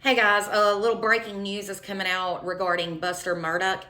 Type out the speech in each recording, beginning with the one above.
Hey guys, a little breaking news is coming out regarding Buster Murdaugh.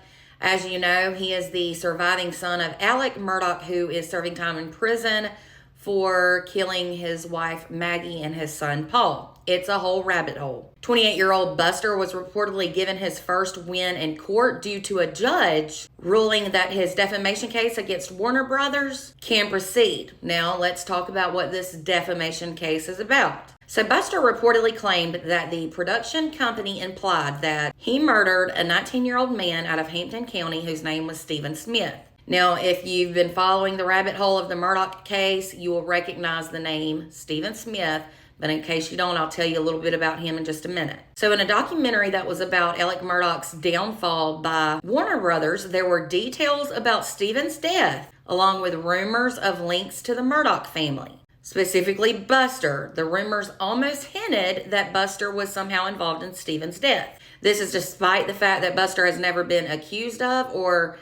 As you know, he is the surviving son of Alec Murdaugh, who is serving time in prison for killing his wife Maggie and his son Paul. It's a whole rabbit hole. 28-year-old Buster was reportedly given his first win in court due to a judge ruling that his defamation case against Warner Brothers can proceed. Now, let's talk about what this defamation case is about. So Buster reportedly claimed that the production company implied that he murdered a 19-year-old man out of Hampton County whose name was Stephen Smith. Now, if you've been following the rabbit hole of the Murdaugh case, you will recognize the name Stephen Smith, but in case you don't, I'll tell you a little bit about him in just a minute. So in a documentary that was about Alec Murdaugh's downfall by Warner Brothers, there were details about Stephen's death, along with rumors of links to the Murdaugh family. Specifically Buster. The rumors almost hinted that Buster was somehow involved in Stephen's death. This is despite the fact that Buster has never been accused of or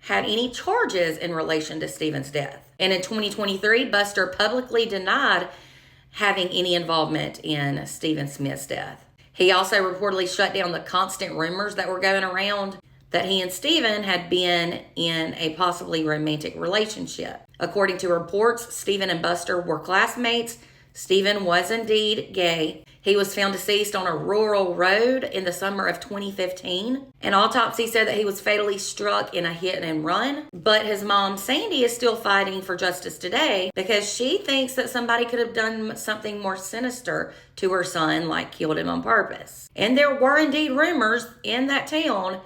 had any charges in relation to Stephen's death. And in 2023, Buster publicly denied having any involvement in Stephen Smith's death. He also reportedly shut down the constant rumors that were going around that he and Stephen had been in a possibly romantic relationship. According to reports, Stephen and Buster were classmates. Stephen was indeed gay. He was found deceased on a rural road in the summer of 2015. An autopsy said that he was fatally struck in a hit and run. But his mom, Sandy, is still fighting for justice today because she thinks that somebody could have done something more sinister to her son, like killed him on purpose. And there were indeed rumors in that town,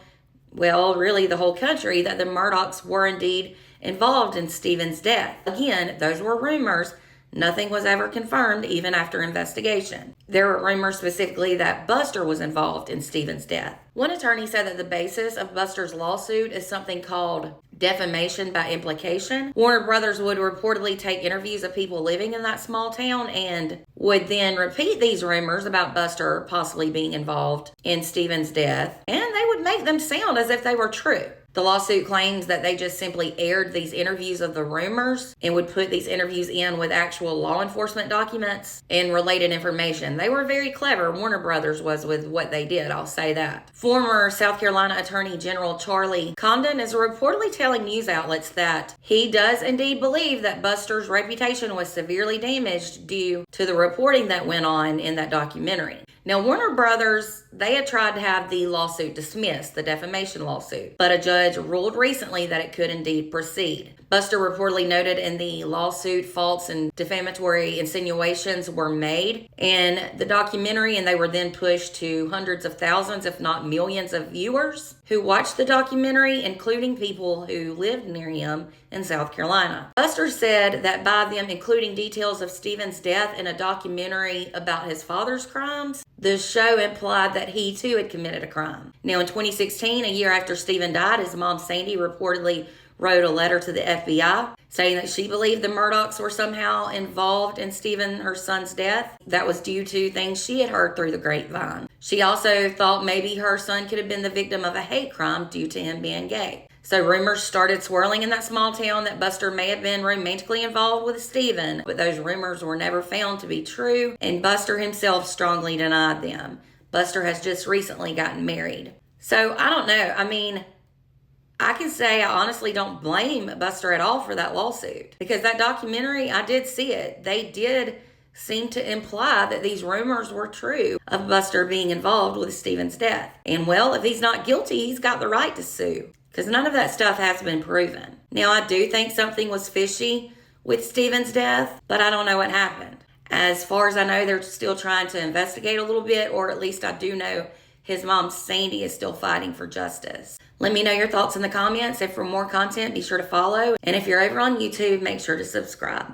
well, really the whole country, that the Murdaughs were indeed involved in Stephen's death. Again, those were rumors. Nothing was ever confirmed, even after investigation. There were rumors specifically that Buster was involved in Stephen's death. One attorney said that the basis of Buster's lawsuit is something called defamation by implication. Warner Brothers would reportedly take interviews of people living in that small town and would then repeat these rumors about Buster possibly being involved in Stephen's death, and they would make them sound as if they were true. The lawsuit claims that they just simply aired these interviews of the rumors and would put these interviews in with actual law enforcement documents and related information. They were very clever. Warner Brothers was with what they did, I'll say that. Former South Carolina Attorney General Charlie Condon is reportedly telling news outlets that he does indeed believe that Buster's reputation was severely damaged due to the reporting that went on in that documentary. Now, Warner Brothers, they had tried to have the lawsuit dismissed, the defamation lawsuit, but a judge ruled recently that it could indeed proceed. Buster reportedly noted in the lawsuit false and defamatory insinuations were made in the documentary, and they were then pushed to hundreds of thousands, if not millions of viewers who watched the documentary, including people who lived near him in South Carolina. Buster said that by them including details of Stephen's death in a documentary about his father's crimes, the show implied that he too had committed a crime. Now in 2016, a year after Stephen died, his mom Sandy reportedly wrote a letter to the FBI saying that she believed the Murdaughs were somehow involved in Stephen, her son's death. That was due to things she had heard through the grapevine. She also thought maybe her son could have been the victim of a hate crime due to him being gay. So rumors started swirling in that small town that Buster may have been romantically involved with Stephen, but those rumors were never found to be true, and Buster himself strongly denied them. Buster has just recently gotten married. So I don't know. I mean, I can say I honestly don't blame Buster at all for that lawsuit, because that documentary, I did see it. They did seem to imply that these rumors were true of Buster being involved with Stephen's death. And well, if he's not guilty, he's got the right to sue, because none of that stuff has been proven. Now, I do think something was fishy with Stephen's death, but I don't know what happened. As far as I know, they're still trying to investigate a little bit, or at least I do know his mom, Sandy, is still fighting for justice. Let me know your thoughts in the comments. And for more content, be sure to follow. And if you're over on YouTube, make sure to subscribe.